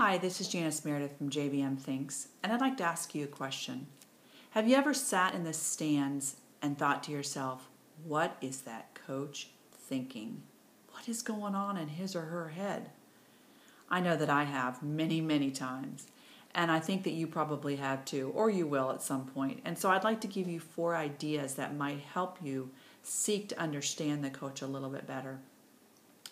Hi, this is Janis from JBMTHINKS, and I'd like to ask you a question. Have you ever sat in the stands and thought to yourself, what is that coach thinking? What is going on in his or her head? I know that I have many, many times, and I think that you probably have too, or you will at some point. And so I'd like to give you 4 ideas that might help you seek to understand the coach a little bit better.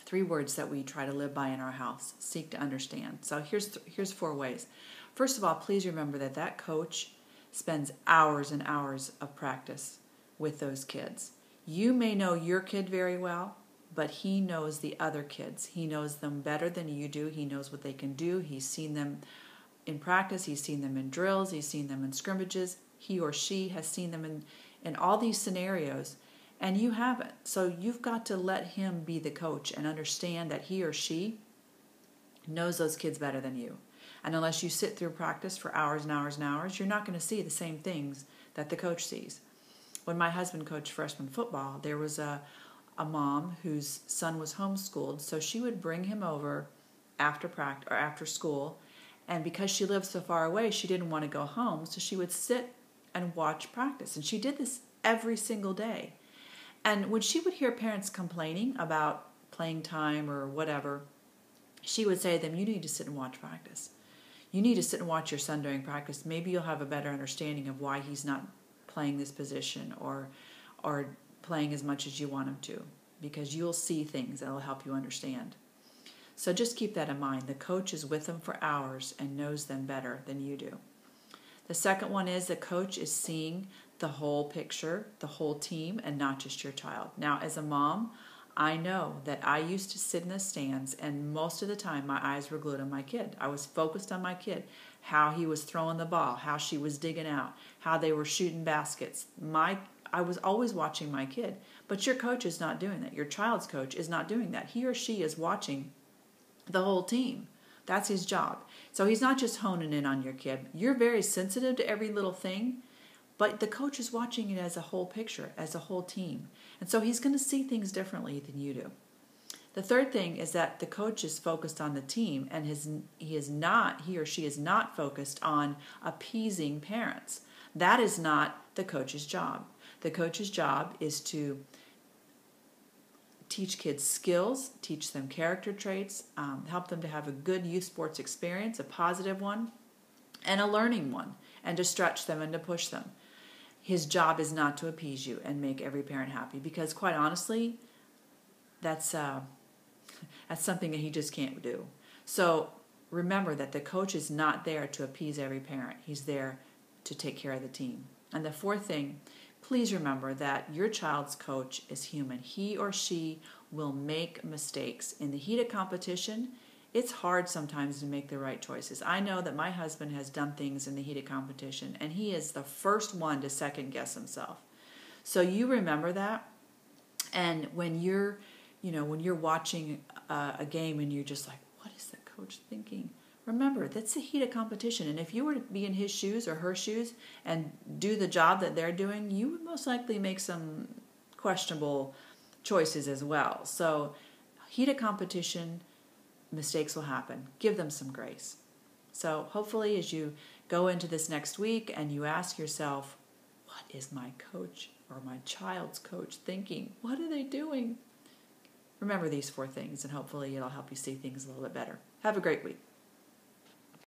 3 words that we try to live by in our house: seek to understand. So here's 4 ways. First of all, please remember that coach spends hours and hours of practice with those kids. You may know your kid very well, but he knows the other kids. He knows them better than you do. He knows what they can do. He's seen them in practice. He's seen them in drills. He's seen them in scrimmages. He or she has seen them in all these scenarios. And you haven't. So you've got to let him be the coach and understand that he or she knows those kids better than you. And unless you sit through practice for hours and hours and hours, you're not going to see the same things that the coach sees. When my husband coached freshman football, there was a mom whose son was homeschooled, so she would bring him over after practice or after school, and because she lived so far away, she didn't want to go home, so she would sit and watch practice. And she did this every single day. And when she would hear parents complaining about playing time or whatever, she would say to them, you need to sit and watch practice. You need to sit and watch your son during practice. Maybe you'll have a better understanding of why he's not playing this position or playing as much as you want him to, because you'll see things that will help you understand. So just keep that in mind. The coach is with them for hours and knows them better than you do. The second one is the coach is seeing the whole picture, the whole team, and not just your child. Now, as a mom, I know that I used to sit in the stands, and most of the time my eyes were glued on my kid. I was focused on my kid, how he was throwing the ball, how she was digging out, how they were shooting baskets. I was always watching my kid. But your coach is not doing that. Your child's coach is not doing that. He or she is watching the whole team. That's his job. So he's not just honing in on your kid. You're very sensitive to every little thing, but the coach is watching it as a whole picture, as a whole team. And so he's going to see things differently than you do. The third thing is that the coach is focused on the team, and he or she is not focused on appeasing parents. That is not the coach's job. The coach's job is to teach kids skills, teach them character traits, help them to have a good youth sports experience, a positive one, and a learning one, and to stretch them and to push them. His job is not to appease you and make every parent happy, because quite honestly, that's something that he just can't do. So remember that the coach is not there to appease every parent. He's there to take care of the team. And the fourth thing, please remember that your child's coach is human. He or she will make mistakes. In the heat of competition, it's hard sometimes to make the right choices. I know that my husband has done things in the heat of competition, and he is the first one to second guess himself. So you remember that, and when you're watching a game and you're just like, what is the coach thinking? Remember, that's the heat of competition, and if you were to be in his shoes or her shoes and do the job that they're doing, you would most likely make some questionable choices as well. So heat of competition, mistakes will happen. Give them some grace. So hopefully as you go into this next week and you ask yourself, what is my coach or my child's coach thinking? What are they doing? Remember these 4 things, and hopefully it'll help you see things a little bit better. Have a great week.